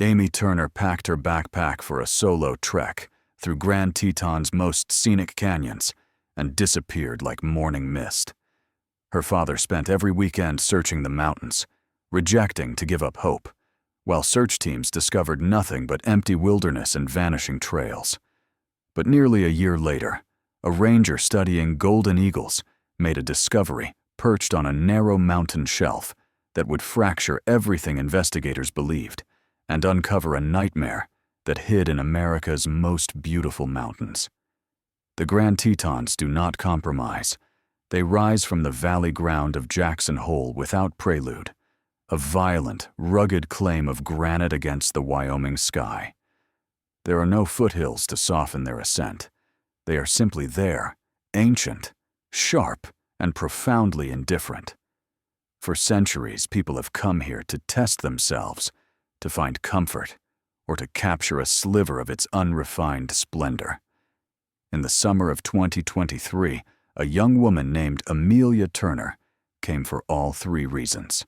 Amy Turner packed her backpack for a solo trek through Grand Teton's most scenic canyons and disappeared like morning mist. Her father spent every weekend searching the mountains, rejecting to give up hope, while search teams discovered nothing but empty wilderness and vanishing trails. But nearly a year later, a ranger studying golden eagles made a discovery perched on a narrow mountain shelf that would fracture everything investigators believed and uncover a nightmare that hid in America's most beautiful mountains. The Grand Tetons do not compromise. They rise from the valley ground of Jackson Hole without prelude, a violent, rugged claim of granite against the Wyoming sky. There are no foothills to soften their ascent. They are simply there, ancient, sharp, and profoundly indifferent. For centuries, people have come here to test themselves, to find comfort, or to capture a sliver of its unrefined splendor. In the summer of 2023, a young woman named Amelia Turner came for all three reasons.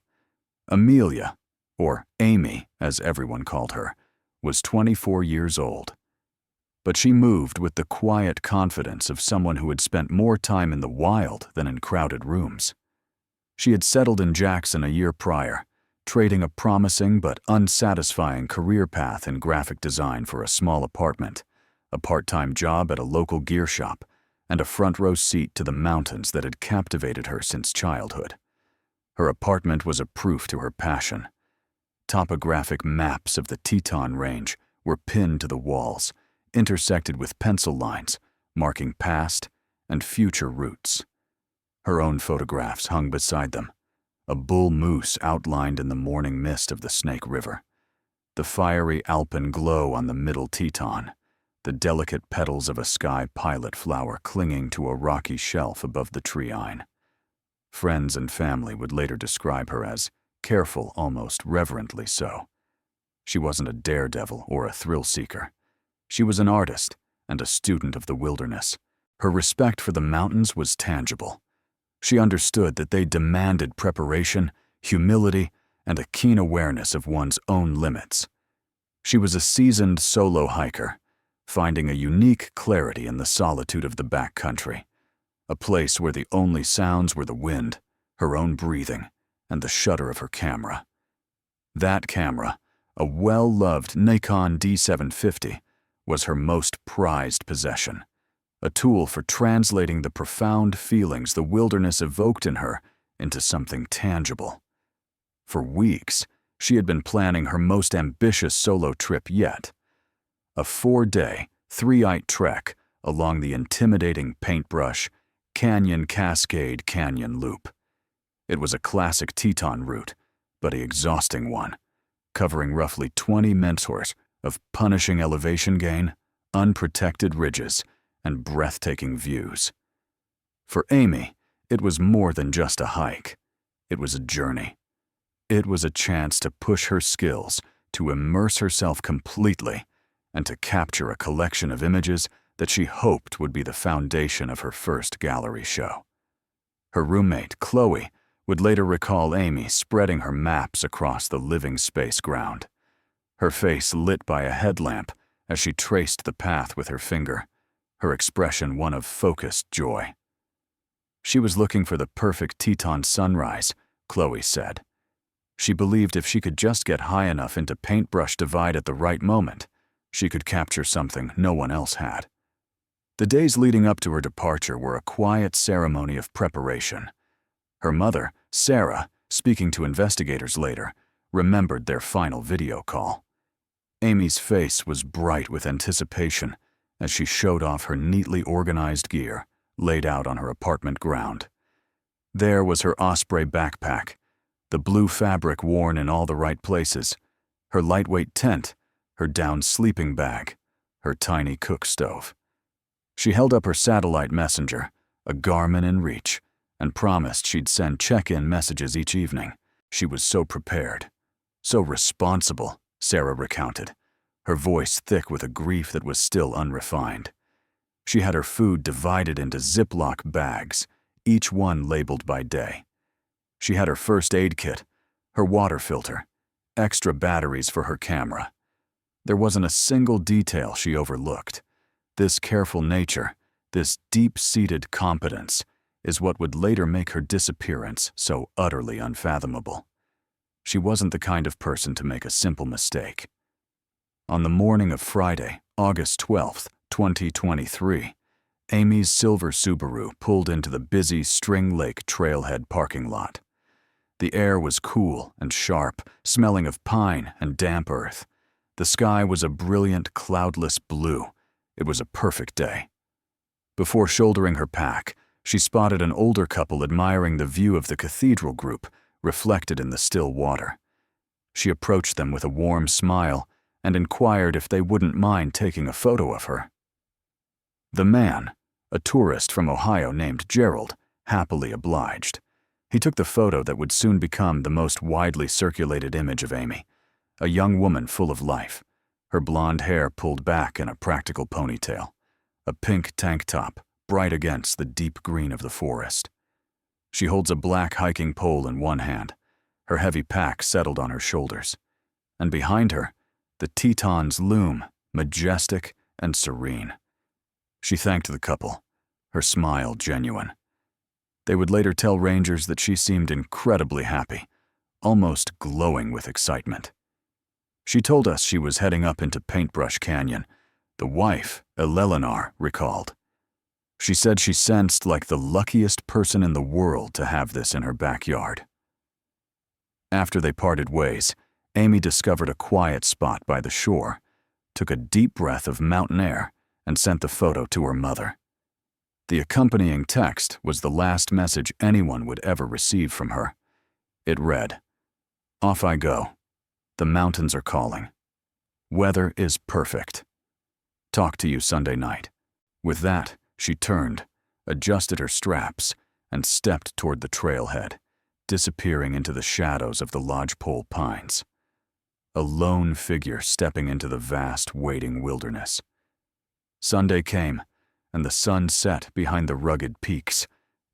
Amelia, or Amy as everyone called her, was 24 years old. But she moved with the quiet confidence of someone who had spent more time in the wild than in crowded rooms. She had settled in Jackson a year prior, trading a promising but unsatisfying career path in graphic design for a small apartment, a part-time job at a local gear shop, and a front-row seat to the mountains that had captivated her since childhood. Her apartment was a proof to her passion. Topographic maps of the Teton Range were pinned to the walls, intersected with pencil lines, marking past and future routes. Her own photographs hung beside them, a bull moose outlined in the morning mist of the Snake River, the fiery alpine glow on the Middle Teton, the delicate petals of a sky pilot flower clinging to a rocky shelf above the treine. Friends and family would later describe her as careful, almost reverently so. She wasn't a daredevil or a thrill-seeker. She was an artist and a student of the wilderness. Her respect for the mountains was tangible. She understood that they demanded preparation, humility, and a keen awareness of one's own limits. She was a seasoned solo hiker, finding a unique clarity in the solitude of the backcountry, a place where the only sounds were the wind, her own breathing, and the shutter of her camera. That camera, a well-loved Nikon D750, was her most prized possession, a tool for translating the profound feelings the wilderness evoked in her into something tangible. For weeks, she had been planning her most ambitious solo trip yet, a 4-day, 3-night trek along the intimidating paintbrush, Canyon Cascade Canyon Loop. It was a classic Teton route, but an exhausting one, covering roughly 20 mentors of punishing elevation gain, unprotected ridges, and breathtaking views. For Amy, it was more than just a hike. It was a journey. It was a chance to push her skills, to immerse herself completely, and to capture a collection of images that she hoped would be the foundation of her first gallery show. Her roommate, Chloe, would later recall Amy spreading her maps across the living space ground, her face lit by a headlamp as she traced the path with her finger, her expression one of focused joy. She was looking for the perfect Teton sunrise, Chloe said. She believed if she could just get high enough into Paintbrush Divide at the right moment, she could capture something no one else had. The days leading up to her departure were a quiet ceremony of preparation. Her mother, Sarah, speaking to investigators later, remembered their final video call. Amy's face was bright with anticipation as she showed off her neatly organized gear laid out on her apartment ground. There was her Osprey backpack, the blue fabric worn in all the right places, her lightweight tent, her down sleeping bag, her tiny cook stove. She held up her satellite messenger, a Garmin in reach, and promised she'd send check-in messages each evening. She was so prepared, so responsible, Sarah recounted, her voice thick with a grief that was still unrefined. She had her food divided into Ziploc bags, each one labeled by day. She had her first aid kit, her water filter, extra batteries for her camera, There wasn't a single detail she overlooked. This careful nature, this deep-seated competence, is what would later make her disappearance so utterly unfathomable. She wasn't the kind of person to make a simple mistake. On the morning of Friday, August 12, 2023, Amy's silver Subaru pulled into the busy String Lake trailhead parking lot. The air was cool and sharp, smelling of pine and damp earth. The sky was a brilliant, cloudless blue. It was a perfect day. Before shouldering her pack, she spotted an older couple admiring the view of the cathedral group reflected in the still water. She approached them with a warm smile and inquired if they wouldn't mind taking a photo of her. The man, a tourist from Ohio named Gerald, happily obliged. He took the photo that would soon become the most widely circulated image of Amy, a young woman full of life, her blonde hair pulled back in a practical ponytail, a pink tank top bright against the deep green of the forest. She holds a black hiking pole in one hand, her heavy pack settled on her shoulders, and behind her, the Tetons loom, majestic and serene. She thanked the couple, her smile genuine. They would later tell rangers that she seemed incredibly happy, almost glowing with excitement. She told us she was heading up into Paintbrush Canyon, the wife, Eleanor, recalled. She said she sensed like the luckiest person in the world to have this in her backyard. After they parted ways, Amy discovered a quiet spot by the shore, took a deep breath of mountain air, and sent the photo to her mother. The accompanying text was the last message anyone would ever receive from her. It read, "Off I go. The mountains are calling. Weather is perfect. Talk to you Sunday night." With that, she turned, adjusted her straps, and stepped toward the trailhead, disappearing into the shadows of the lodgepole pines. A lone figure stepping into the vast, waiting wilderness. Sunday came, and the sun set behind the rugged peaks,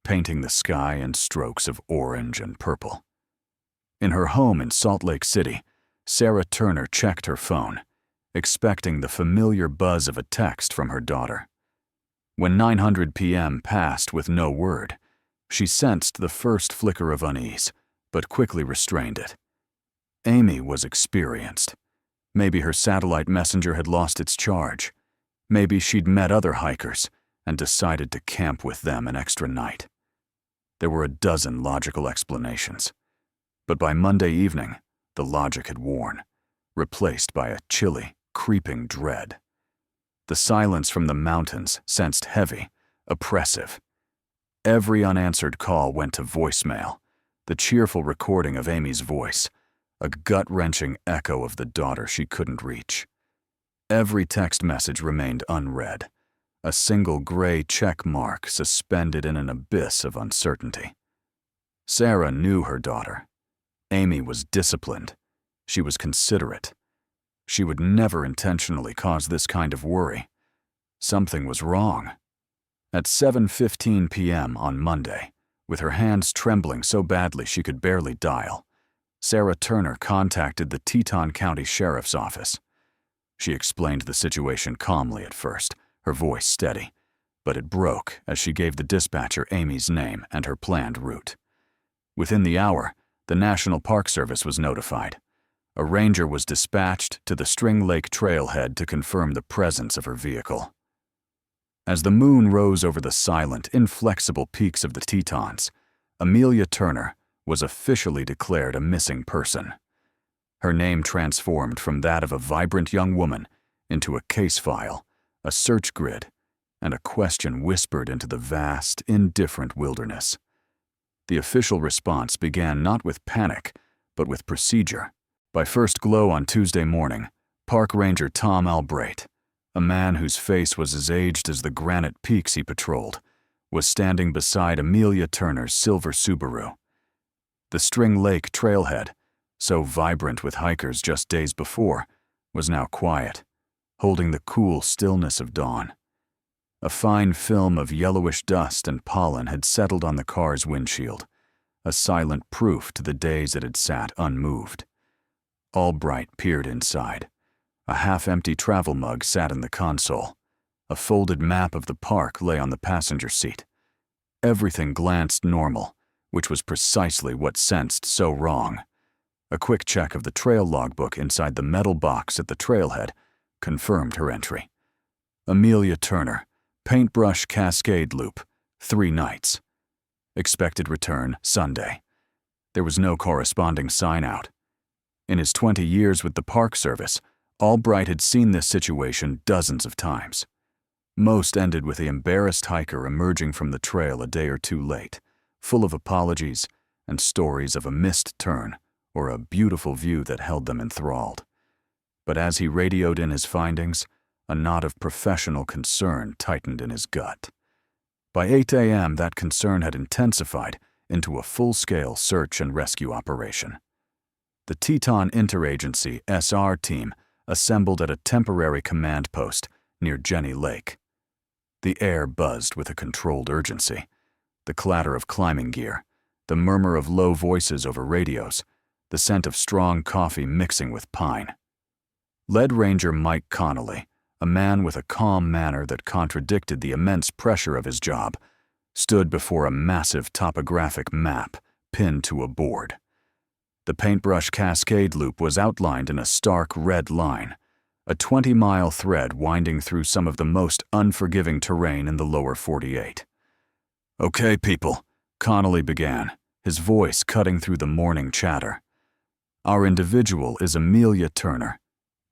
painting the sky in strokes of orange and purple. In her home in Salt Lake City, Sarah Turner checked her phone, expecting the familiar buzz of a text from her daughter. When 9:00 p.m. passed with no word, she sensed the first flicker of unease, but quickly restrained it. Amy was experienced. Maybe her satellite messenger had lost its charge. Maybe she'd met other hikers and decided to camp with them an extra night. There were a dozen logical explanations. But by Monday evening, the logic had worn, replaced by a chilly, creeping dread. The silence from the mountains sensed heavy, oppressive. Every unanswered call went to voicemail, the cheerful recording of Amy's voice, a gut-wrenching echo of the daughter she couldn't reach. Every text message remained unread, a single gray check mark suspended in an abyss of uncertainty. Sarah knew her daughter. Amy was disciplined. She was considerate. She would never intentionally cause this kind of worry. Something was wrong. At 7:15 p.m. on Monday, with her hands trembling so badly she could barely dial, Sarah Turner contacted the Teton County Sheriff's Office. She explained the situation calmly at first, her voice steady, but it broke as she gave the dispatcher Amy's name and her planned route. Within the hour, the National Park Service was notified. A ranger was dispatched to the String Lake trailhead to confirm the presence of her vehicle. As the moon rose over the silent, inflexible peaks of the Tetons, Amelia Turner was officially declared a missing person. Her name transformed from that of a vibrant young woman into a case file, a search grid, and a question whispered into the vast, indifferent wilderness. The official response began not with panic, but with procedure. By first glow on Tuesday morning, Park Ranger Tom Albright, a man whose face was as aged as the granite peaks he patrolled, was standing beside Amelia Turner's silver Subaru. The String Lake trailhead, so vibrant with hikers just days before, was now quiet, holding the cool stillness of dawn. A fine film of yellowish dust and pollen had settled on the car's windshield, a silent proof to the days it had sat unmoved. Albright peered inside, A half-empty travel mug sat in the console. A folded map of the park lay on the passenger seat. Everything glanced normal, which was precisely what sensed so wrong. A quick check of the trail logbook inside the metal box at the trailhead confirmed her entry. Amelia Turner, Paintbrush Cascade Loop, 3 nights. Expected return Sunday. There was no corresponding sign out. In his 20 years with the Park Service, Albright had seen this situation dozens of times. Most ended with the embarrassed hiker emerging from the trail a day or two late, full of apologies and stories of a missed turn or a beautiful view that held them enthralled. But as he radioed in his findings, a knot of professional concern tightened in his gut. By 8 a.m., that concern had intensified into a full-scale search and rescue operation. The Teton Interagency SR team assembled at a temporary command post near Jenny Lake. The air buzzed with a controlled urgency. The clatter of climbing gear, the murmur of low voices over radios, the scent of strong coffee mixing with pine. Lead Ranger Mike Connolly, a man with a calm manner that contradicted the immense pressure of his job, stood before a massive topographic map pinned to a board. The Paintbrush Cascade Loop was outlined in a stark red line, a 20-mile thread winding through some of the most unforgiving terrain in the lower 48. "Okay, people," Connolly began, his voice cutting through the morning chatter. "Our individual is Amelia Turner,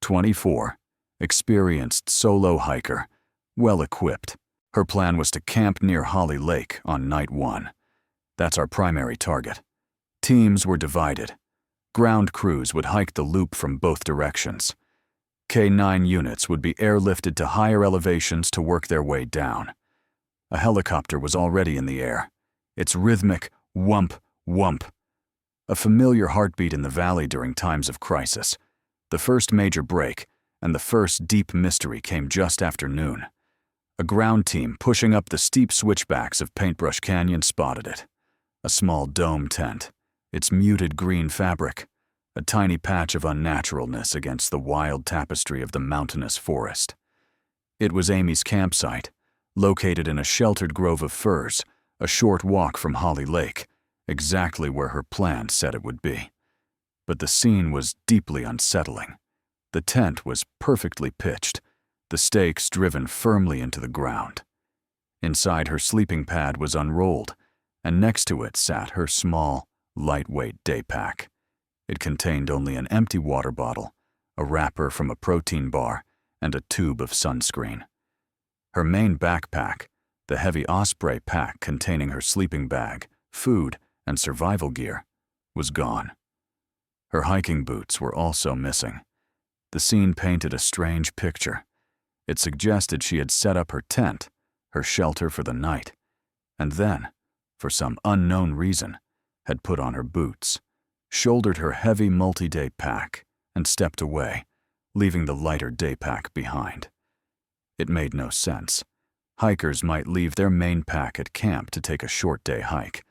24, experienced solo hiker, well-equipped. Her plan was to camp near Holly Lake on night 1. That's our primary target. Teams were divided. Ground crews would hike the loop from both directions. K-9 units would be airlifted to higher elevations to work their way down. A helicopter was already in the air, its rhythmic whump, whump. A familiar heartbeat in the valley during times of crisis. The first major break and the first deep mystery came just after noon. A ground team pushing up the steep switchbacks of Paintbrush Canyon spotted it. A small dome tent, its muted green fabric, a tiny patch of unnaturalness against the wild tapestry of the mountainous forest. It was Amy's campsite, located in a sheltered grove of firs, a short walk from Holly Lake, exactly where her plan said it would be. But the scene was deeply unsettling. The tent was perfectly pitched, the stakes driven firmly into the ground. Inside, her sleeping pad was unrolled, and next to it sat her small, lightweight day pack. It contained only an empty water bottle, a wrapper from a protein bar, and a tube of sunscreen. Her main backpack, the heavy Osprey pack containing her sleeping bag, food, and survival gear, was gone. Her hiking boots were also missing. The scene painted a strange picture. It suggested she had set up her tent, her shelter for the night, and then, for some unknown reason, had put on her boots, shouldered her heavy multi-day pack, and stepped away, leaving the lighter day pack behind. It made no sense. Hikers might leave their main pack at camp to take a short day hike,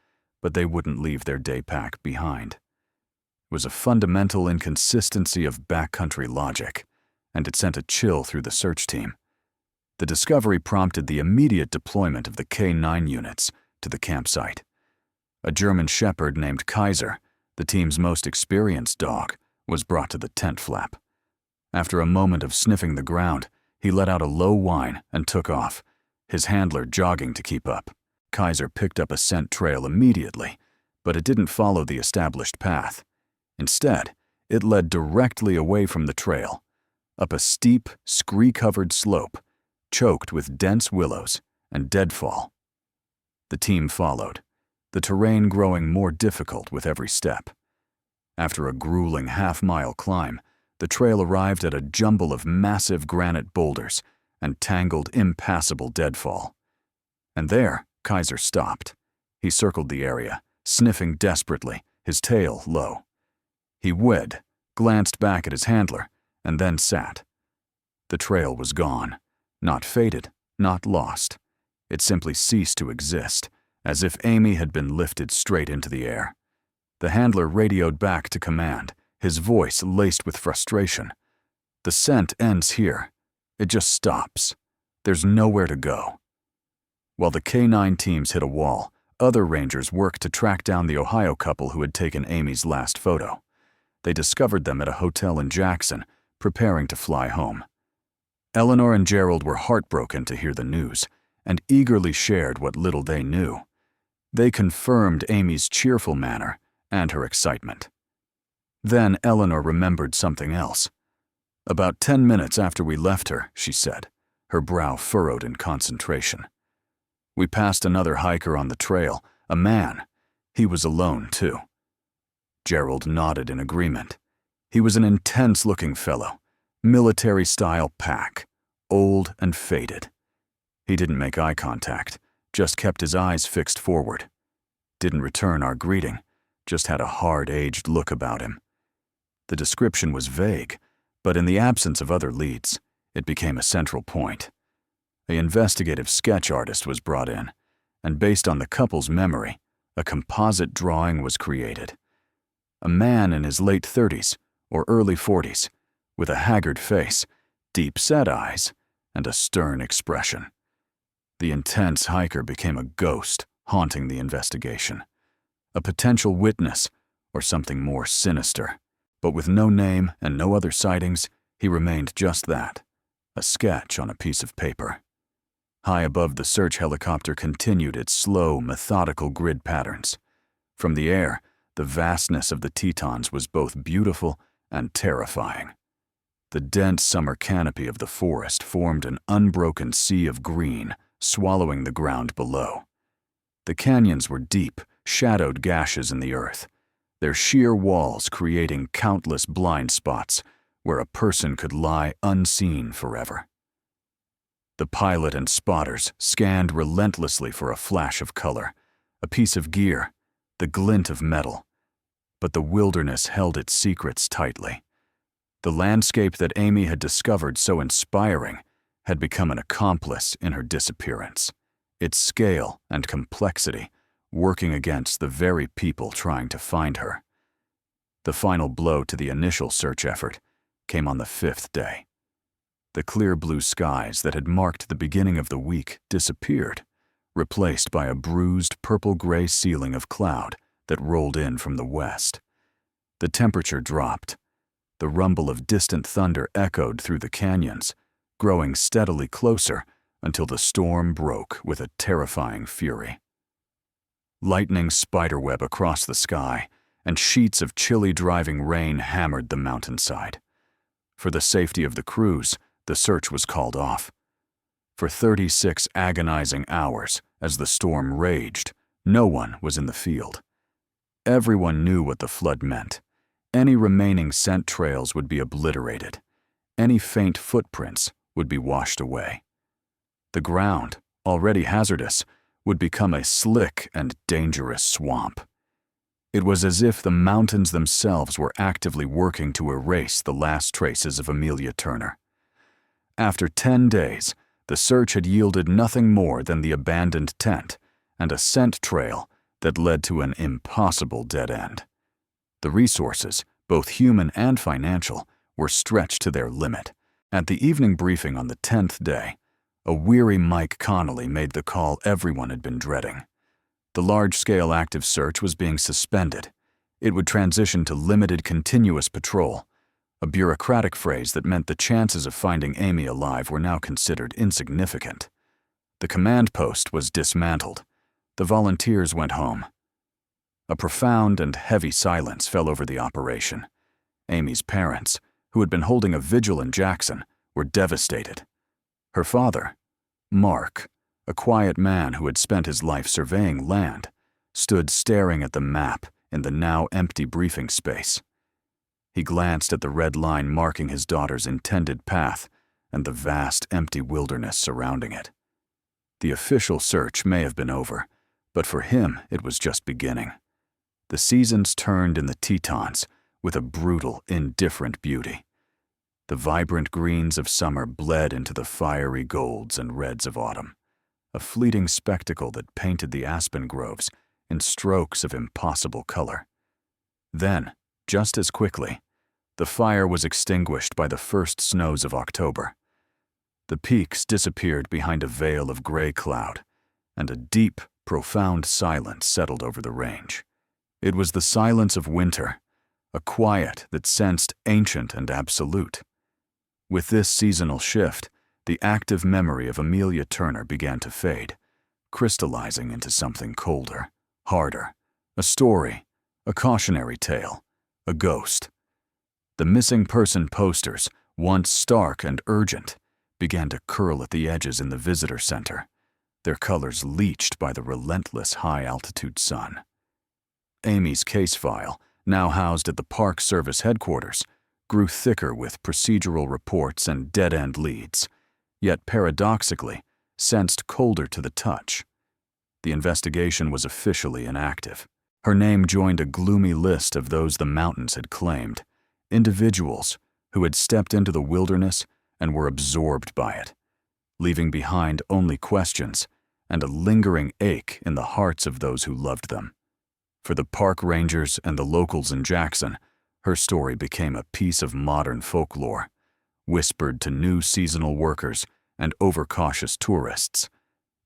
but they wouldn't leave their day pack behind. It was a fundamental inconsistency of backcountry logic, and it sent a chill through the search team. The discovery prompted the immediate deployment of the K-9 units to the campsite. A German shepherd named Kaiser, the team's most experienced dog, was brought to the tent flap. After a moment of sniffing the ground, he let out a low whine and took off, his handler jogging to keep up. Kaiser picked up a scent trail immediately, but it didn't follow the established path. Instead, it led directly away from the trail, up a steep, scree-covered slope, choked with dense willows and deadfall. The team followed, the terrain growing more difficult with every step. After a grueling half-mile climb, the trail arrived at a jumble of massive granite boulders and tangled, impassable deadfall. And there, Kaiser stopped. He circled the area, sniffing desperately, his tail low. He whed, glanced back at his handler, and then sat. The trail was gone, not faded, not lost. It simply ceased to exist, as if Amy had been lifted straight into the air. The handler radioed back to command, his voice laced with frustration. The scent ends here. It just stops. There's nowhere to go. While the K-9 teams hit a wall, other rangers worked to track down the Ohio couple who had taken Amy's last photo. They discovered them at a hotel in Jackson, preparing to fly home. Eleanor and Gerald were heartbroken to hear the news and eagerly shared what little they knew. They confirmed Amy's cheerful manner and her excitement. Then Eleanor remembered something else. "About 10 minutes after we left her," she said, her brow furrowed in concentration. "We passed another hiker on the trail, a man. He was alone, too." Gerald nodded in agreement. He was an intense-looking fellow, military-style pack, old and faded. He didn't make eye contact, just kept his eyes fixed forward. Didn't return our greeting, just had a hard-aged look about him. The description was vague, but in the absence of other leads, it became a central point. An investigative sketch artist was brought in, and based on the couple's memory, a composite drawing was created. A man in his late 30s or early 40s, with a haggard face, deep-set eyes, and a stern expression. The intense hiker became a ghost haunting the investigation. A potential witness, or something more sinister. But with no name and no other sightings, he remained just that, a sketch on a piece of paper. High above, the search helicopter continued its slow, methodical grid patterns. From the air, the vastness of the Tetons was both beautiful and terrifying. The dense summer canopy of the forest formed an unbroken sea of green, swallowing the ground below. The canyons were deep, shadowed gashes in the earth, their sheer walls creating countless blind spots where a person could lie unseen forever. The pilot and spotters scanned relentlessly for a flash of color, a piece of gear, the glint of metal. But the wilderness held its secrets tightly. The landscape that Amy had discovered so inspiring had become an accomplice in her disappearance, its scale and complexity working against the very people trying to find her. The final blow to the initial search effort came on the 5th day. The clear blue skies that had marked the beginning of the week disappeared, replaced by a bruised purple-gray ceiling of cloud that rolled in from the west. The temperature dropped. The rumble of distant thunder echoed through the canyons, growing steadily closer until the storm broke with a terrifying fury. Lightning spiderweb across the sky, and sheets of chilly driving rain hammered the mountainside. For the safety of the crews, the search was called off. For 36 agonizing hours, as the storm raged, no one was in the field. Everyone knew what the flood meant. Any remaining scent trails would be obliterated. Any faint footprints would be washed away. The ground, already hazardous, would become a slick and dangerous swamp. It was as if the mountains themselves were actively working to erase the last traces of Amelia Turner. After 10 days, the search had yielded nothing more than the abandoned tent and a scent trail that led to an impossible dead end. The resources, both human and financial, were stretched to their limit. At the evening briefing on the 10th day, a weary Mike Connolly made the call everyone had been dreading. The large-scale active search was being suspended. It would transition to limited continuous patrol, a bureaucratic phrase that meant the chances of finding Amy alive were now considered insignificant. The command post was dismantled. The volunteers went home. A profound and heavy silence fell over the operation. Amy's parents, who had been holding a vigil in Jackson, were devastated. Her father, Mark, a quiet man who had spent his life surveying land, stood staring at the map in the now empty briefing space. He glanced at the red line marking his daughter's intended path and the vast empty wilderness surrounding it. The official search may have been over, but for him it was just beginning. The seasons turned in the Tetons with a brutal, indifferent beauty. The vibrant greens of summer bled into the fiery golds and reds of autumn, a fleeting spectacle that painted the aspen groves in strokes of impossible color. Then, just as quickly, The fire was extinguished by the first snows of October. The peaks disappeared behind a veil of gray cloud, and a deep, profound silence settled over the range. It was the silence of winter, a quiet that sensed ancient and absolute. With this seasonal shift, the active memory of Amelia Turner began to fade, crystallizing into something colder, harder, a story, a cautionary tale, a ghost. The missing person posters, once stark and urgent, began to curl at the edges in the visitor center, their colors leached by the relentless high-altitude sun. Amy's case file, now housed at the Park Service headquarters, grew thicker with procedural reports and dead-end leads, yet paradoxically, sensed colder to the touch. The investigation was officially inactive. Her name joined a gloomy list of those the mountains had claimed, individuals who had stepped into the wilderness and were absorbed by it, leaving behind only questions and a lingering ache in the hearts of those who loved them. For the park rangers and the locals in Jackson, her story became a piece of modern folklore, whispered to new seasonal workers and overcautious tourists,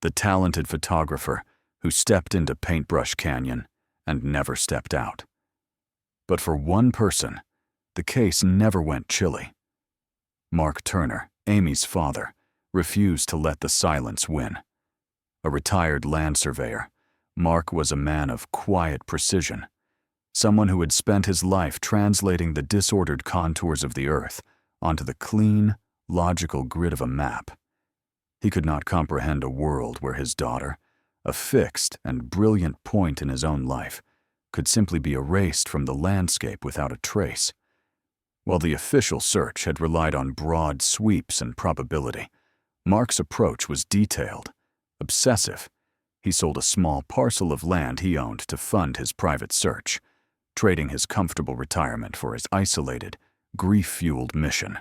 the talented photographer who stepped into Paintbrush Canyon and never stepped out. But for one person, the case never went chilly. Mark Turner, Amy's father, refused to let the silence win. A retired land surveyor, Mark was a man of quiet precision, someone who had spent his life translating the disordered contours of the earth onto the clean, logical grid of a map. He could not comprehend a world where his daughter, a fixed and brilliant point in his own life, could simply be erased from the landscape without a trace. While the official search had relied on broad sweeps and probability, Mark's approach was detailed, obsessive. He sold a small parcel of land he owned to fund his private search, trading his comfortable retirement for his isolated, grief-fueled mission.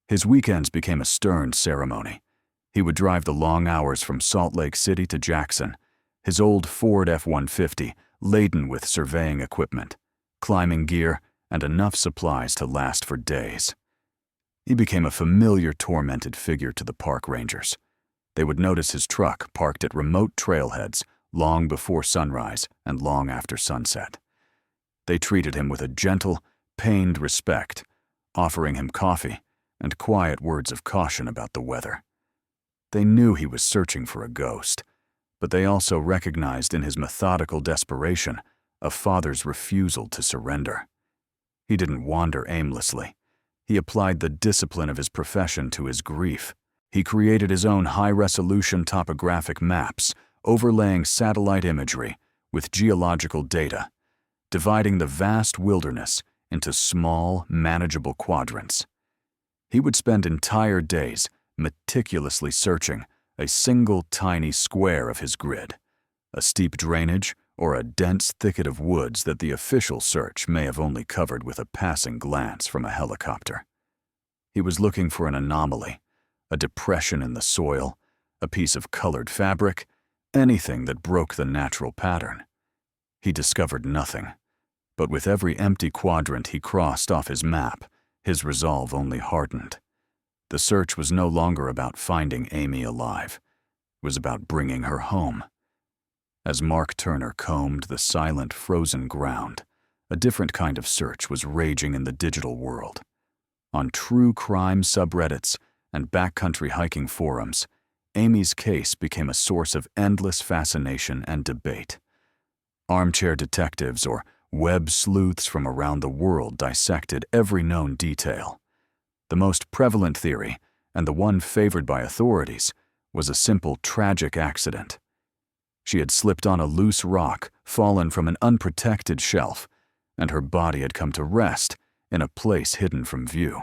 His weekends became a stern ceremony. He would drive the long hours from Salt Lake City to Jackson, his old Ford F-150 laden with surveying equipment, climbing gear, and enough supplies to last for days. He became a familiar, tormented figure to the park rangers. They would notice his truck parked at remote trailheads long before sunrise and long after sunset. They treated him with a gentle, pained respect, offering him coffee and quiet words of caution about the weather. They knew he was searching for a ghost, but they also recognized in his methodical desperation a father's refusal to surrender. He didn't wander aimlessly. He applied the discipline of his profession to his grief. He created his own high-resolution topographic maps, overlaying satellite imagery with geological data, dividing the vast wilderness into small, manageable quadrants. He would spend entire days meticulously searching a single tiny square of his grid, a steep drainage or a dense thicket of woods that the official search may have only covered with a passing glance from a helicopter. He was looking for an anomaly, a depression in the soil, a piece of colored fabric, anything that broke the natural pattern. He discovered nothing, but with every empty quadrant he crossed off his map, his resolve only hardened. The search was no longer about finding Amy alive. It was about bringing her home. As Mark Turner combed the silent, frozen ground, a different kind of search was raging in the digital world. On true crime subreddits and backcountry hiking forums, Amy's case became a source of endless fascination and debate. Armchair detectives or web sleuths from around the world dissected every known detail. The most prevalent theory, and the one favored by authorities, was a simple tragic accident. She had slipped on a loose rock, fallen from an unprotected shelf, and her body had come to rest in a place hidden from view.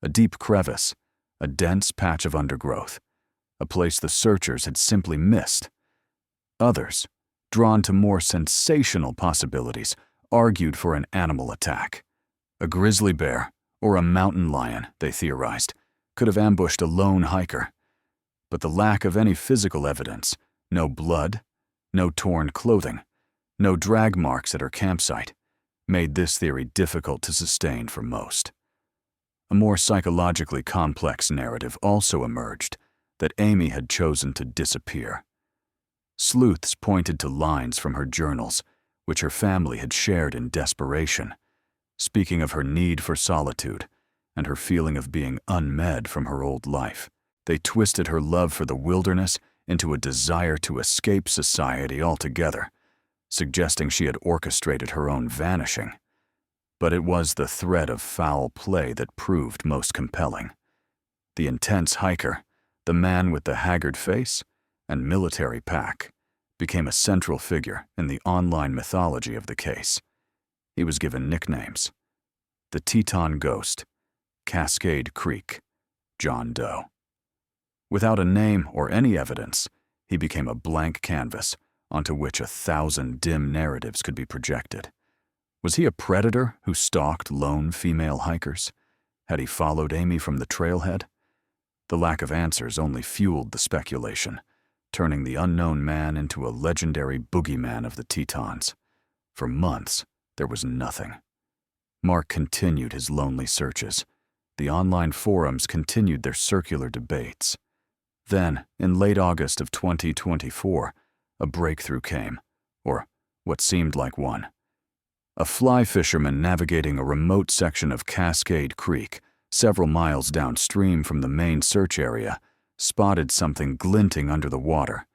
A deep crevice, a dense patch of undergrowth, a place the searchers had simply missed. Others, drawn to more sensational possibilities, argued for an animal attack. A grizzly bear or a mountain lion, they theorized, could have ambushed a lone hiker. But the lack of any physical evidence, no blood, no torn clothing, no drag marks at her campsite, made this theory difficult to sustain for most. A more psychologically complex narrative also emerged, that Amy had chosen to disappear. Sleuths pointed to lines from her journals, which her family had shared in desperation, speaking of her need for solitude and her feeling of being unmed from her old life. They twisted her love for the wilderness into a desire to escape society altogether, suggesting she had orchestrated her own vanishing. But it was the thread of foul play that proved most compelling. The intense hiker, the man with the haggard face and military pack, became a central figure in the online mythology of the case. He was given nicknames: the Teton Ghost, Cascade Creek, John Doe. Without a name or any evidence, he became a blank canvas onto which 1,000 dim narratives could be projected. Was he a predator who stalked lone female hikers? Had he followed Amy from the trailhead? The lack of answers only fueled the speculation, turning the unknown man into a legendary boogeyman of the Tetons. For months, there was nothing. Mark continued his lonely searches. The online forums continued their circular debates. Then, in late August of 2024, a breakthrough came, or what seemed like one. A fly fisherman navigating a remote section of Cascade Creek, several miles downstream from the main search area, spotted something glinting under the water,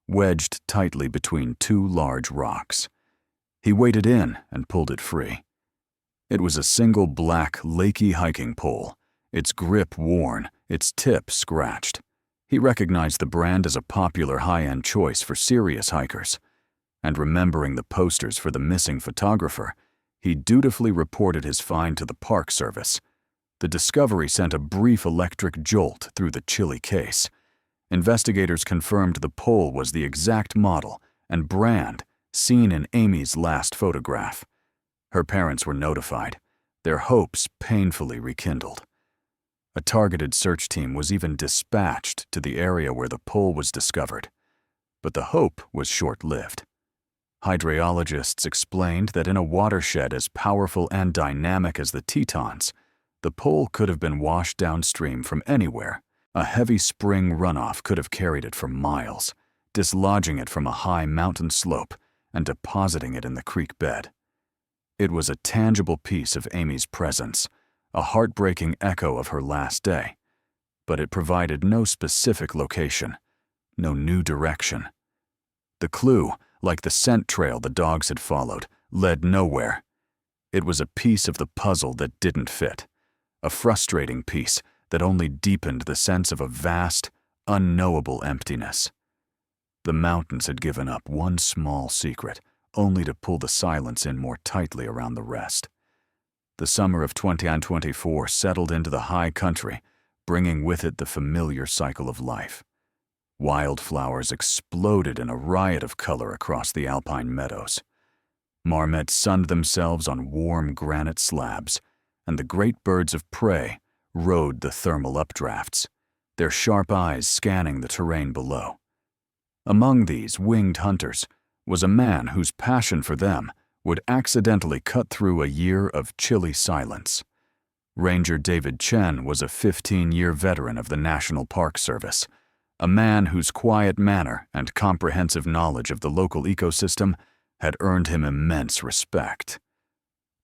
wedged tightly between two large rocks. He waded in and pulled it free. It was a single black, lakey hiking pole, its grip worn, its tip scratched. He recognized the brand as a popular high-end choice for serious hikers, and remembering the posters for the missing photographer, he dutifully reported his find to the Park Service. The discovery sent a brief electric jolt through the chilly case. Investigators confirmed the pole was the exact model and brand seen in Amy's last photograph. Her parents were notified, their hopes painfully rekindled. A targeted search team was even dispatched to the area where the pole was discovered. But the hope was short-lived. Hydrologists explained that in a watershed as powerful and dynamic as the Tetons, the pole could have been washed downstream from anywhere. A heavy spring runoff could have carried it for miles, dislodging it from a high mountain slope and depositing it in the creek bed. It was a tangible piece of Amy's presence, a heartbreaking echo of her last day, but it provided no specific location, no new direction. The clue, like the scent trail the dogs had followed, led nowhere. It was a piece of the puzzle that didn't fit, a frustrating piece that only deepened the sense of a vast, unknowable emptiness. The mountains had given up one small secret, only to pull the silence in more tightly around the rest. The summer of 2024 settled into the high country, bringing with it the familiar cycle of life. Wildflowers exploded in a riot of color across the alpine meadows. Marmots sunned themselves on warm granite slabs, and the great birds of prey rode the thermal updrafts, their sharp eyes scanning the terrain below. Among these winged hunters was a man whose passion for them would accidentally cut through a year of chilly silence. Ranger David Chen was a 15-year veteran of the National Park Service, a man whose quiet manner and comprehensive knowledge of the local ecosystem had earned him immense respect.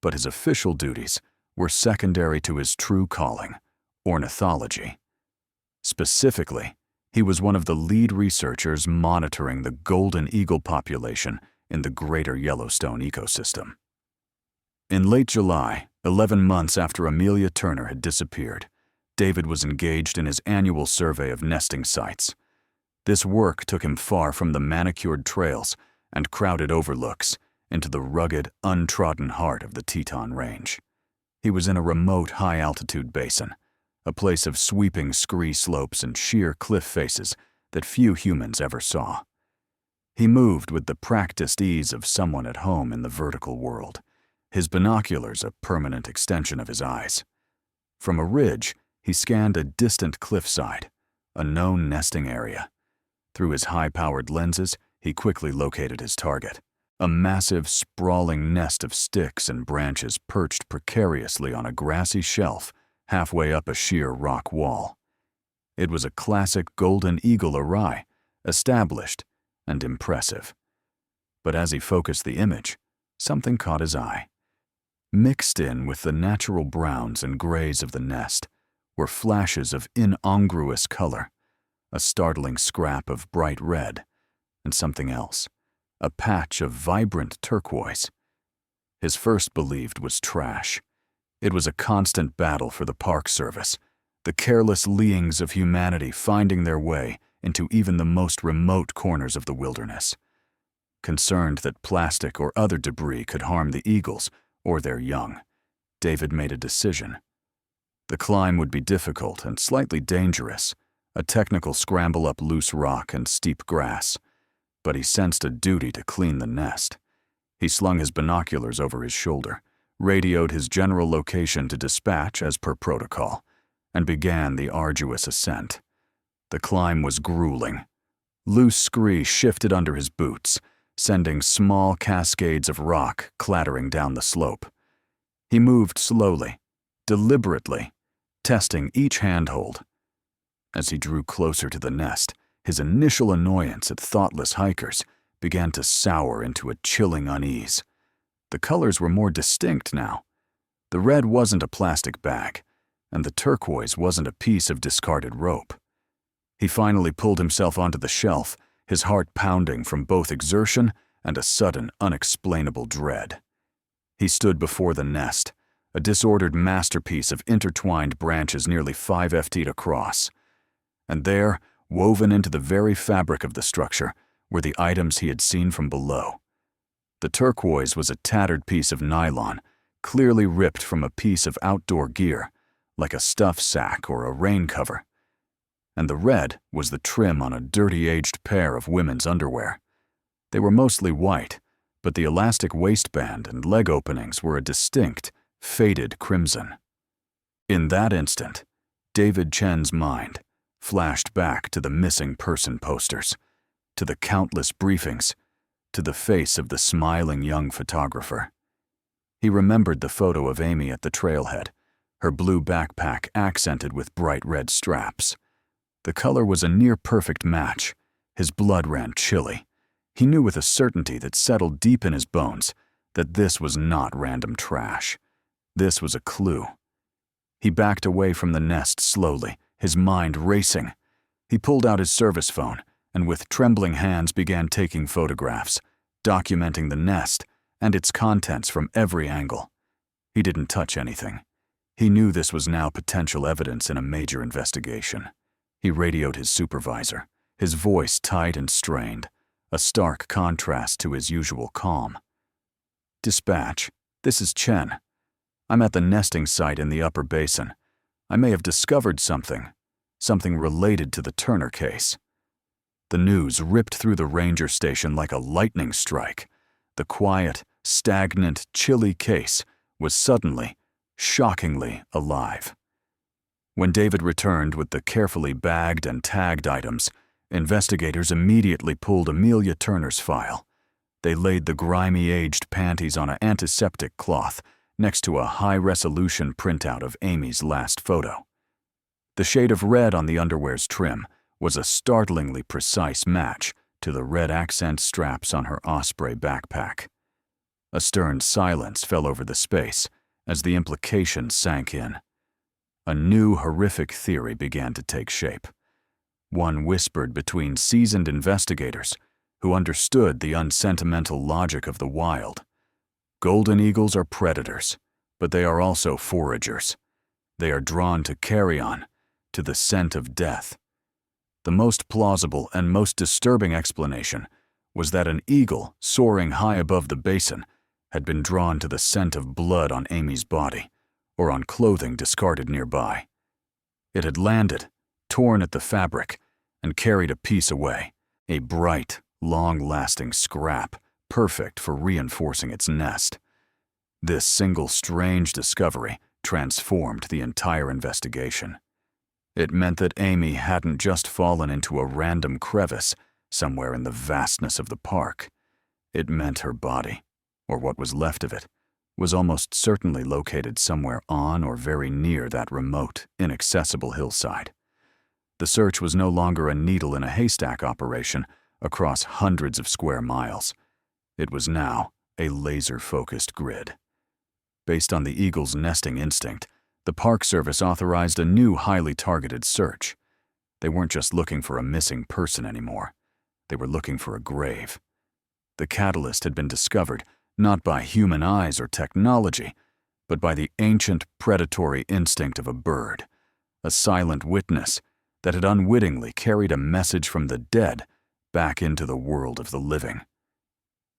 But his official duties were secondary to his true calling, ornithology. Specifically, he was one of the lead researchers monitoring the golden eagle population in the greater Yellowstone ecosystem. In late July, 11 months after Amelia Turner had disappeared, David was engaged in his annual survey of nesting sites. This work took him far from the manicured trails and crowded overlooks into the rugged, untrodden heart of the Teton Range. He was in a remote, high-altitude basin, a place of sweeping scree slopes and sheer cliff faces that few humans ever saw. He moved with the practiced ease of someone at home in the vertical world, his binoculars a permanent extension of his eyes. From a ridge, he scanned a distant cliffside, a known nesting area. Through his high-powered lenses, he quickly located his target, A massive, sprawling nest of sticks and branches perched precariously on a grassy shelf halfway up a sheer rock wall. It was a classic golden eagle awry, established and impressive. But as he focused the image, something caught his eye. Mixed in with the natural browns and grays of the nest were flashes of incongruous color, a startling scrap of bright red, and something else, a patch of vibrant turquoise. His first believed was trash. It was a constant battle for the Park Service, the careless leanings of humanity finding their way into even the most remote corners of the wilderness. Concerned that plastic or other debris could harm the eagles or their young, David made a decision. The climb would be difficult and slightly dangerous, a technical scramble up loose rock and steep grass, but he sensed a duty to clean the nest. He slung his binoculars over his shoulder, radioed his general location to dispatch as per protocol, and began the arduous ascent. The climb was grueling. Loose scree shifted under his boots, sending small cascades of rock clattering down the slope. He moved slowly, deliberately, testing each handhold. As he drew closer to the nest, his initial annoyance at thoughtless hikers began to sour into a chilling unease. The colors were more distinct now. The red wasn't a plastic bag, and the turquoise wasn't a piece of discarded rope. He finally pulled himself onto the shelf, his heart pounding from both exertion and a sudden, unexplainable dread. He stood before the nest, a disordered masterpiece of intertwined branches nearly 5 feet across. And there, woven into the very fabric of the structure, were the items he had seen from below. The turquoise was a tattered piece of nylon, clearly ripped from a piece of outdoor gear, like a stuff sack or a rain cover. And the red was the trim on a dirty aged pair of women's underwear. They were mostly white, but the elastic waistband and leg openings were a distinct, faded crimson. In that instant, David Chen's mind flashed back to the missing person posters, to the countless briefings, to the face of the smiling young photographer. He remembered the photo of Amy at the trailhead, her blue backpack accented with bright red straps. The color was a near-perfect match. His blood ran chilly. He knew with a certainty that settled deep in his bones that this was not random trash. This was a clue. He backed away from the nest slowly, his mind racing. He pulled out his service phone and with trembling hands began taking photographs, documenting the nest and its contents from every angle. He didn't touch anything. He knew this was now potential evidence in a major investigation. He radioed his supervisor, his voice tight and strained, a stark contrast to his usual calm. "Dispatch, this is Chen. I'm at the nesting site in the upper basin. I may have discovered something related to the Turner case." The news ripped through the ranger station like a lightning strike. The quiet, stagnant, chilly case was suddenly, shockingly alive. When David returned with the carefully bagged and tagged items, investigators immediately pulled Amelia Turner's file. They laid the grimy aged panties on an antiseptic cloth next to a high-resolution printout of Amy's last photo. The shade of red on the underwear's trim was a startlingly precise match to the red accent straps on her osprey backpack. A stern silence fell over the space as the implications sank in. A new horrific theory began to take shape. One whispered between seasoned investigators who understood the unsentimental logic of the wild. Golden eagles are predators, but they are also foragers. They are drawn to carrion, to the scent of death. The most plausible and most disturbing explanation was that an eagle soaring high above the basin had been drawn to the scent of blood on Amy's body, or on clothing discarded nearby. It had landed, torn at the fabric, and carried a piece away, a bright, long-lasting scrap, perfect for reinforcing its nest. This single strange discovery transformed the entire investigation. It meant that Amy hadn't just fallen into a random crevice somewhere in the vastness of the park. It meant her body, or what was left of it, was almost certainly located somewhere on or very near that remote, inaccessible hillside. The search was no longer a needle in a haystack operation across hundreds of square miles. It was now a laser-focused grid. Based on the eagle's nesting instinct, the Park Service authorized a new highly targeted search. They weren't just looking for a missing person anymore. They were looking for a grave. The catalyst had been discovered not by human eyes or technology, but by the ancient predatory instinct of a bird, a silent witness that had unwittingly carried a message from the dead back into the world of the living.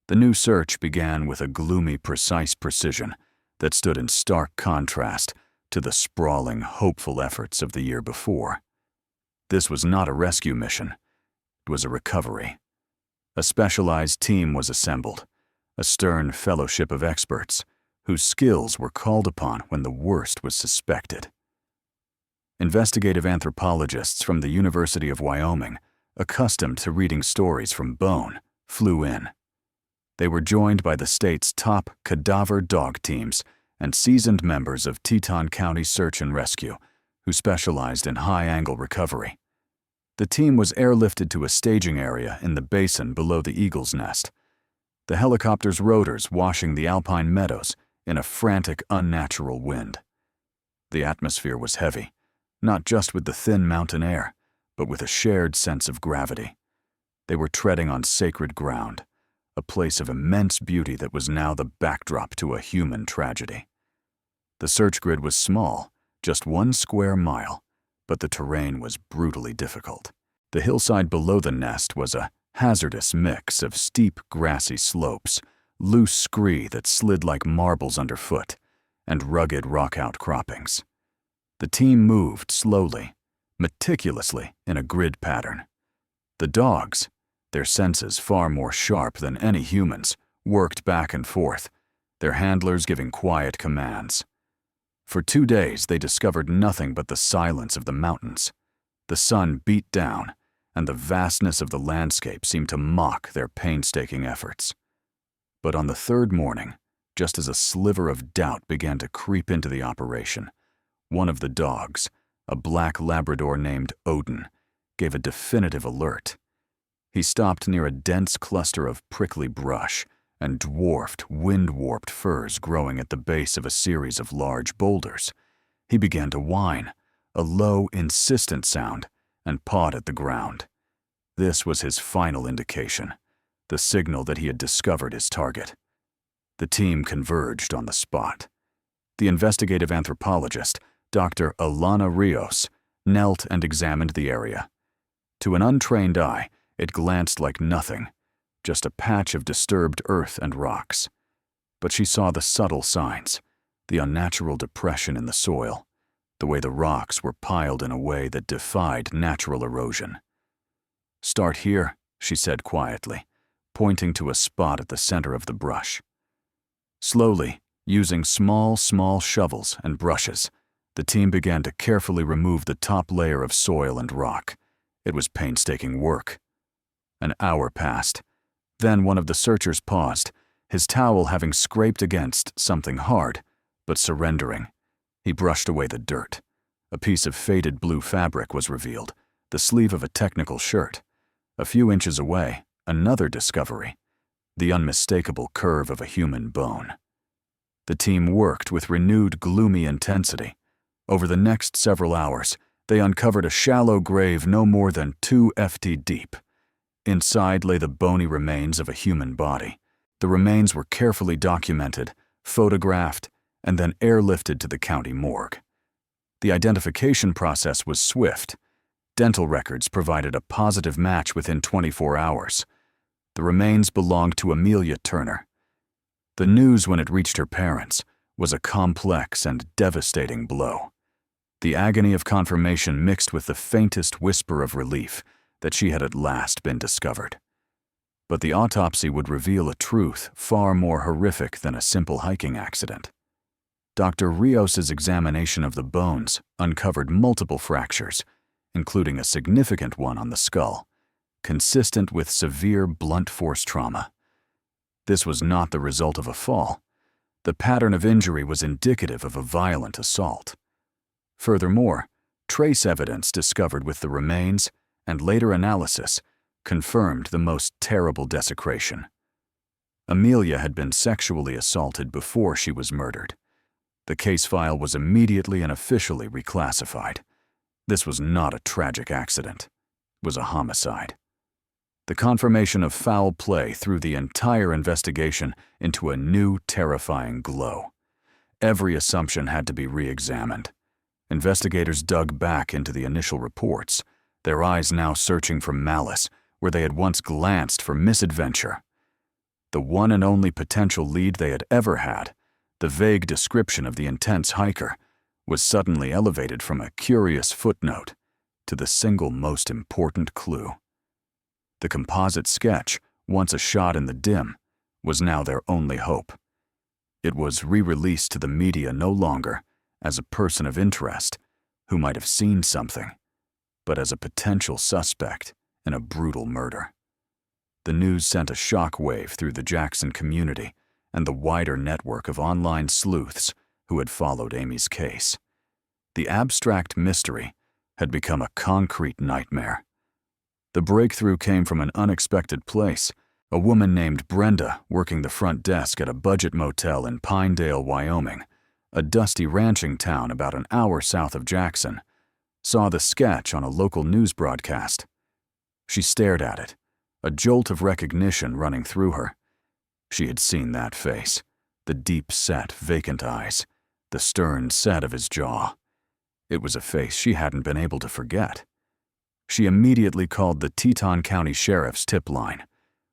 The new search began with a gloomy, precise precision that stood in stark contrast to the sprawling, hopeful efforts of the year before. This was not a rescue mission. It was a recovery. A specialized team was assembled, a stern fellowship of experts whose skills were called upon when the worst was suspected. Investigative anthropologists from the University of Wyoming, accustomed to reading stories from bone, flew in. They were joined by the state's top cadaver dog teams and seasoned members of Teton County Search and Rescue, who specialized in high-angle recovery. The team was airlifted to a staging area in the basin below the eagle's nest, the helicopter's rotors washing the alpine meadows in a frantic, unnatural wind. The atmosphere was heavy, not just with the thin mountain air, but with a shared sense of gravity. They were treading on sacred ground, a place of immense beauty that was now the backdrop to a human tragedy. The search grid was small, just 1 square mile, but the terrain was brutally difficult. The hillside below the nest was a hazardous mix of steep, grassy slopes, loose scree that slid like marbles underfoot, and rugged rock outcroppings. The team moved slowly, meticulously in a grid pattern. The dogs, their senses far more sharp than any humans, worked back and forth, their handlers giving quiet commands. For 2 days, they discovered nothing but the silence of the mountains. The sun beat down, and the vastness of the landscape seemed to mock their painstaking efforts. But on the 3rd morning, just as a sliver of doubt began to creep into the operation, one of the dogs, a black Labrador named Odin, gave a definitive alert. He stopped near a dense cluster of prickly brush and dwarfed, wind-warped firs growing at the base of a series of large boulders. He began to whine, a low, insistent sound, and pawed at the ground. This was his final indication, the signal that he had discovered his target. The team converged on the spot. The investigative anthropologist, Dr. Alana Rios, knelt and examined the area. To an untrained eye, it glanced like nothing, just a patch of disturbed earth and rocks. But she saw the subtle signs, the unnatural depression in the soil, the way the rocks were piled in a way that defied natural erosion. "Start here," she said quietly, pointing to a spot at the center of the brush. Slowly, using small shovels and brushes, the team began to carefully remove the top layer of soil and rock. It was painstaking work. An hour passed. Then one of the searchers paused, his towel having scraped against something hard, but surrendering. He brushed away the dirt. A piece of faded blue fabric was revealed, the sleeve of a technical shirt. A few inches away, another discovery, the unmistakable curve of a human bone. The team worked with renewed gloomy intensity. Over the next several hours, they uncovered a shallow grave no more than 2 ft deep. Inside lay the bony remains of a human body. The remains were carefully documented, photographed, and then airlifted to the county morgue. The identification process was swift. Dental records provided a positive match within 24 hours. The remains belonged to Amelia Turner. The news, when it reached her parents, was a complex and devastating blow. The agony of confirmation mixed with the faintest whisper of relief that she had at last been discovered. But the autopsy would reveal a truth far more horrific than a simple hiking accident. Dr. Rios's examination of the bones uncovered multiple fractures, including a significant one on the skull, consistent with severe blunt force trauma. This was not the result of a fall. The pattern of injury was indicative of a violent assault. Furthermore, trace evidence discovered with the remains and later analysis confirmed the most terrible desecration. Amelia had been sexually assaulted before she was murdered. The case file was immediately and officially reclassified. This was not a tragic accident. It was a homicide. The confirmation of foul play threw the entire investigation into a new, terrifying glow. Every assumption had to be re-examined. Investigators dug back into the initial reports, their eyes now searching for malice where they had once glanced for misadventure. The one and only potential lead they had ever had, the vague description of the intense hiker, was suddenly elevated from a curious footnote to the single most important clue. The composite sketch, once a shot in the dim, was now their only hope. It was re-released to the media no longer as a person of interest who might have seen something, but as a potential suspect in a brutal murder. The news sent a shock wave through the Jackson community and the wider network of online sleuths who had followed Amy's case. The abstract mystery had become a concrete nightmare. The breakthrough came from an unexpected place. A woman named Brenda, working the front desk at a budget motel in Pinedale, Wyoming, a dusty ranching town about an hour south of Jackson, saw the sketch on a local news broadcast. She stared at it, a jolt of recognition running through her. She had seen that face, the deep-set, vacant eyes, the stern set of his jaw. It was a face she hadn't been able to forget. She immediately called the Teton County Sheriff's tip line.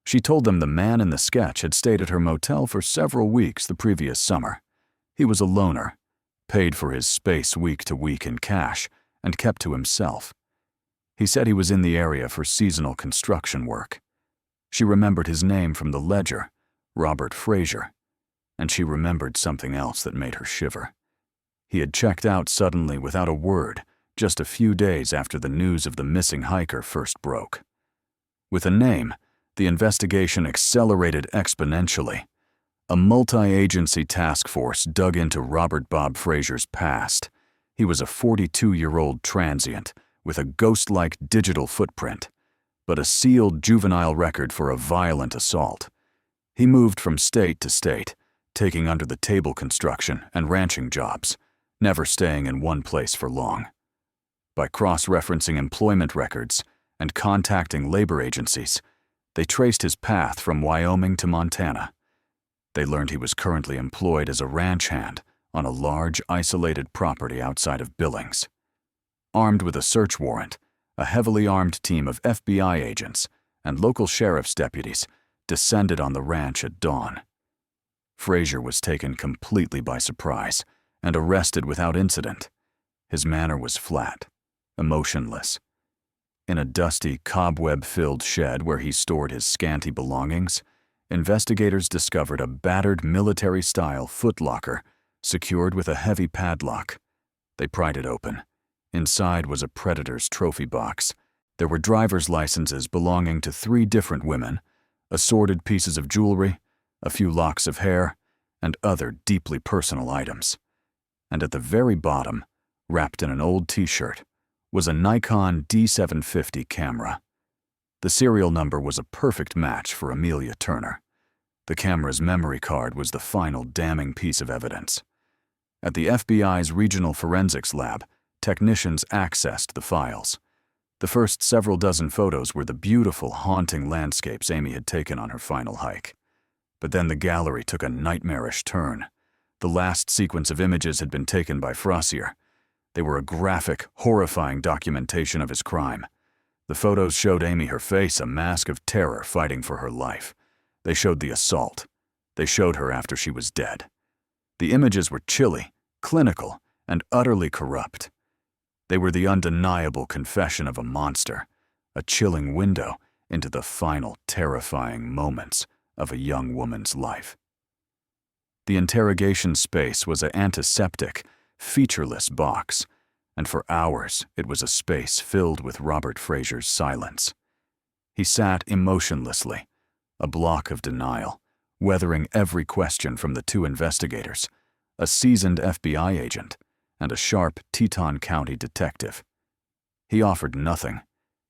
She told them the man in the sketch had stayed at her motel for several weeks the previous summer. He was a loner, paid for his space week to week in cash, and kept to himself. He said he was in the area for seasonal construction work. She remembered his name from the ledger, Robert Frazier, and she remembered something else that made her shiver. He had checked out suddenly without a word, just a few days after the news of the missing hiker first broke. With a name, the investigation accelerated exponentially. A multi-agency task force dug into Robert Bob Frazier's past. He was a 42-year-old transient with a ghost-like digital footprint, but a sealed juvenile record for a violent assault. He moved from state to state, taking under-the-table construction and ranching jobs, never staying in one place for long. By cross-referencing employment records and contacting labor agencies, they traced his path from Wyoming to Montana. They learned he was currently employed as a ranch hand on a large, isolated property outside of Billings. Armed with a search warrant, a heavily armed team of FBI agents and local sheriff's deputies descended on the ranch at dawn. Frazier was taken completely by surprise and arrested without incident. His manner was flat, emotionless. In a dusty, cobweb-filled shed where he stored his scanty belongings, investigators discovered a battered military-style footlocker secured with a heavy padlock. They pried it open. Inside was a predator's trophy box. There were driver's licenses belonging to 3 different women, assorted pieces of jewelry, a few locks of hair, and other deeply personal items. And at the very bottom, wrapped in an old t-shirt, was a Nikon D750 camera. The serial number was a perfect match for Amelia Turner. The camera's memory card was the final damning piece of evidence. At the FBI's Regional Forensics Lab, technicians accessed the files. The first several dozen photos were the beautiful, haunting landscapes Amy had taken on her final hike. But then the gallery took a nightmarish turn. The last sequence of images had been taken by Frazier. They were a graphic, horrifying documentation of his crime. The photos showed Amy, her face, a mask of terror fighting for her life. They showed the assault. They showed her after she was dead. The images were chilly, clinical, and utterly corrupt. They were the undeniable confession of a monster, a chilling window into the final terrifying moments of a young woman's life. The interrogation space was an antiseptic, featureless box, and for hours it was a space filled with Robert Frazier's silence. He sat emotionlessly, a block of denial, weathering every question from the two investigators, a seasoned FBI agent and a sharp Teton County detective. He offered nothing,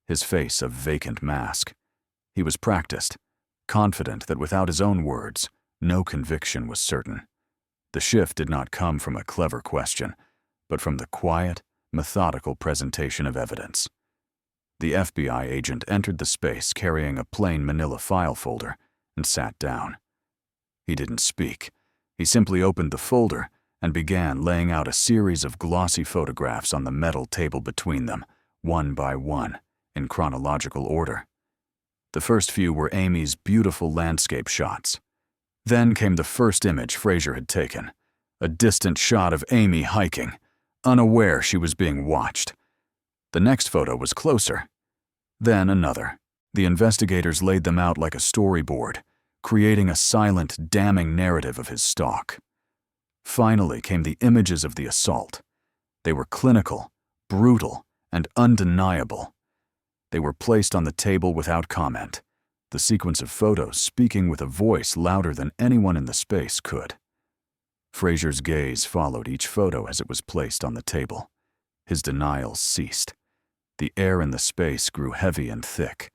his face a vacant mask. He was practiced, confident that without his own words, no conviction was certain. The shift did not come from a clever question, but from the quiet, methodical presentation of evidence. The FBI agent entered the space carrying a plain manila file folder and sat down. He didn't speak. He simply opened the folder and began laying out a series of glossy photographs on the metal table between them, one by one, in chronological order. The first few were Amy's beautiful landscape shots. Then came the first image Fraser had taken, a distant shot of Amy hiking, unaware she was being watched. The next photo was closer. Then another. The investigators laid them out like a storyboard, creating a silent, damning narrative of his stalk. Finally came the images of the assault. They were clinical, brutal, and undeniable. They were placed on the table without comment, the sequence of photos speaking with a voice louder than anyone in the space could. Fraser's gaze followed each photo as it was placed on the table. His denials ceased. The air in the space grew heavy and thick.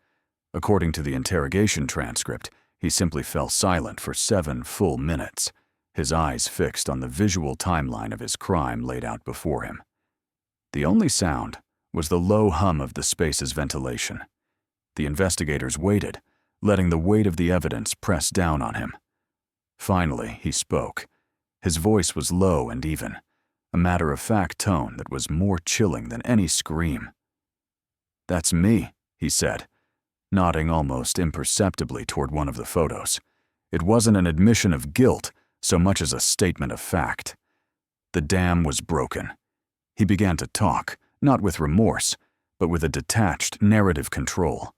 According to the interrogation transcript, he simply fell silent for 7 full minutes, his eyes fixed on the visual timeline of his crime laid out before him. The only sound was the low hum of the space's ventilation. The investigators waited, letting the weight of the evidence press down on him. Finally, he spoke. His voice was low and even, a matter-of-fact tone that was more chilling than any scream. "That's me," he said, nodding almost imperceptibly toward one of the photos. It wasn't an admission of guilt so much as a statement of fact. The dam was broken. He began to talk, not with remorse, but with a detached narrative control.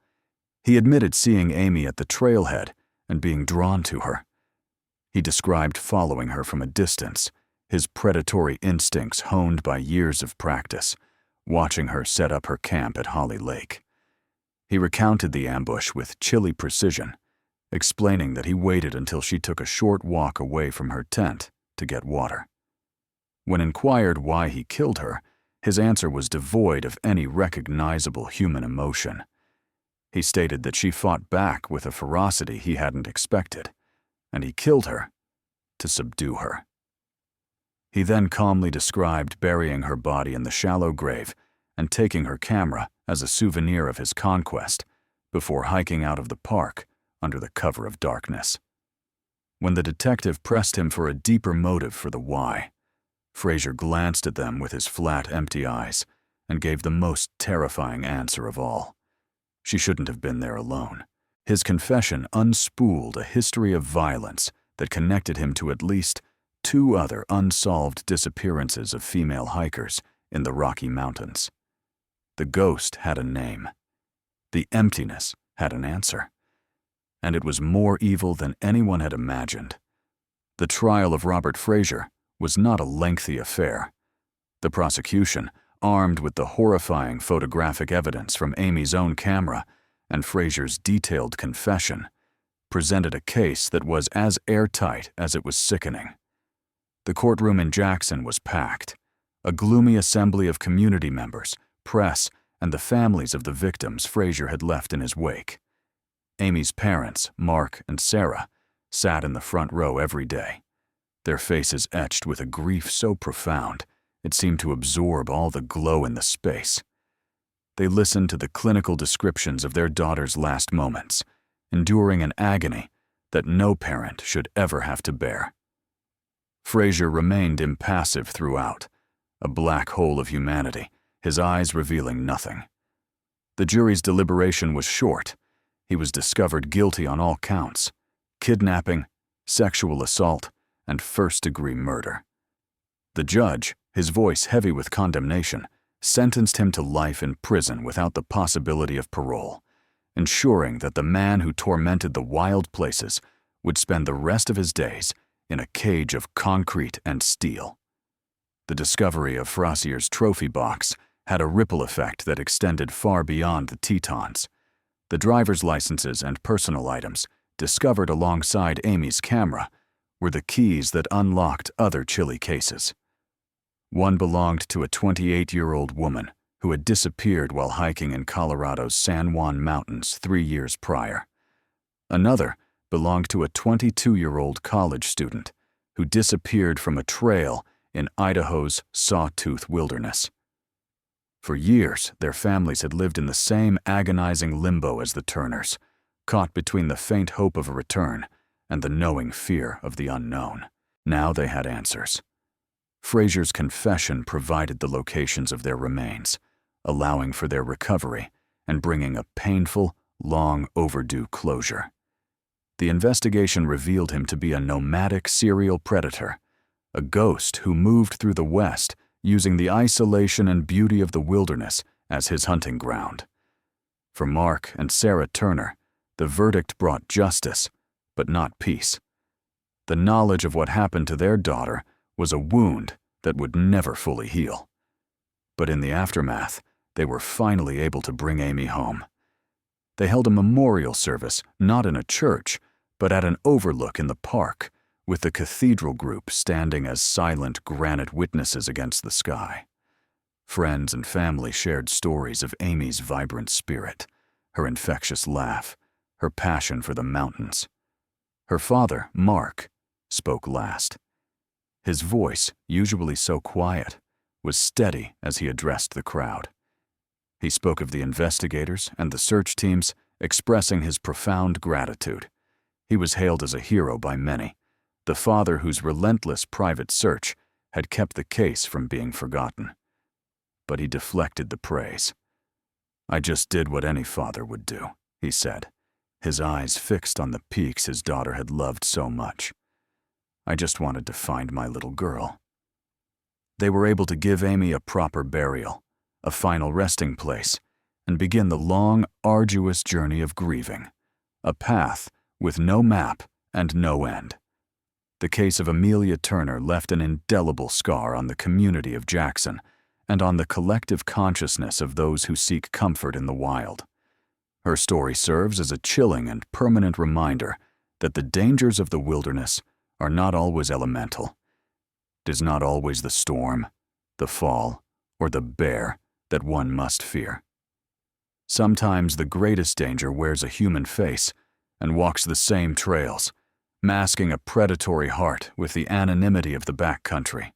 He admitted seeing Amy at the trailhead and being drawn to her. He described following her from a distance, his predatory instincts honed by years of practice, watching her set up her camp at Holly Lake. He recounted the ambush with chilly precision, explaining that he waited until she took a short walk away from her tent to get water. When inquired why he killed her, his answer was devoid of any recognizable human emotion. He stated that she fought back with a ferocity he hadn't expected, and he killed her to subdue her. He then calmly described burying her body in the shallow grave and taking her camera as a souvenir of his conquest before hiking out of the park under the cover of darkness. When the detective pressed him for a deeper motive for the why, Fraser glanced at them with his flat, empty eyes and gave the most terrifying answer of all. She shouldn't have been there alone. His confession unspooled a history of violence that connected him to at least 2 other unsolved disappearances of female hikers in the Rocky Mountains. The ghost had a name. The emptiness had an answer. And it was more evil than anyone had imagined. The trial of Robert Fraser was not a lengthy affair. The prosecution, armed with the horrifying photographic evidence from Amy's own camera and Fraser's detailed confession, presented a case that was as airtight as it was sickening. The courtroom in Jackson was packed, a gloomy assembly of community members, press, and the families of the victims Fraser had left in his wake. Amy's parents, Mark and Sarah, sat in the front row every day, their faces etched with a grief so profound it seemed to absorb all the glow in the space. They listened to the clinical descriptions of their daughter's last moments, enduring an agony that no parent should ever have to bear. Fraser remained impassive throughout, a black hole of humanity, his eyes revealing nothing. The jury's deliberation was short. He was discovered guilty on all counts: kidnapping, sexual assault, and first-degree murder. The judge, his voice heavy with condemnation, sentenced him to life in prison without the possibility of parole, ensuring that the man who tormented the wild places would spend the rest of his days in a cage of concrete and steel. The discovery of Fraser's trophy box had a ripple effect that extended far beyond the Tetons. The driver's licenses and personal items discovered alongside Amy's camera, were the keys that unlocked other chilly cases. One belonged to a 28-year-old woman who had disappeared while hiking in Colorado's San Juan Mountains 3 years prior. Another belonged to a 22-year-old college student who disappeared from a trail in Idaho's Sawtooth Wilderness. For years, their families had lived in the same agonizing limbo as the Turners, caught between the faint hope of a return and the knowing fear of the unknown. Now they had answers. Fraser's confession provided the locations of their remains, allowing for their recovery and bringing a painful, long overdue closure. The investigation revealed him to be a nomadic serial predator, a ghost who moved through the West using the isolation and beauty of the wilderness as his hunting ground. For Mark and Sarah Turner, the verdict brought justice, but not peace. The knowledge of what happened to their daughter was a wound that would never fully heal. But in the aftermath, they were finally able to bring Amy home. They held a memorial service, not in a church, but at an overlook in the park, with the cathedral group standing as silent granite witnesses against the sky. Friends and family shared stories of Amy's vibrant spirit, her infectious laugh, her passion for the mountains. Her father, Mark, spoke last. His voice, usually so quiet, was steady as he addressed the crowd. He spoke of the investigators and the search teams, expressing his profound gratitude. He was hailed as a hero by many, the father whose relentless private search had kept the case from being forgotten. But he deflected the praise. "I just did what any father would do," he said, his eyes fixed on the peaks his daughter had loved so much. "I just wanted to find my little girl." They were able to give Amy a proper burial, a final resting place, and begin the long, arduous journey of grieving, a path with no map and no end. The case of Amelia Turner left an indelible scar on the community of Jackson and on the collective consciousness of those who seek comfort in the wild. Her story serves as a chilling and permanent reminder that the dangers of the wilderness are not always elemental. It is not always the storm, the fall, or the bear that one must fear. Sometimes the greatest danger wears a human face and walks the same trails, masking a predatory heart with the anonymity of the backcountry.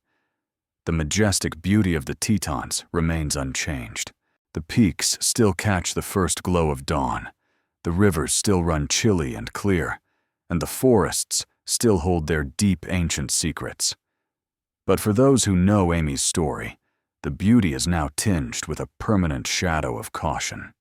The majestic beauty of the Tetons remains unchanged. The peaks still catch the first glow of dawn, the rivers still run chilly and clear, and the forests still hold their deep ancient secrets. But for those who know Amy's story, the beauty is now tinged with a permanent shadow of caution.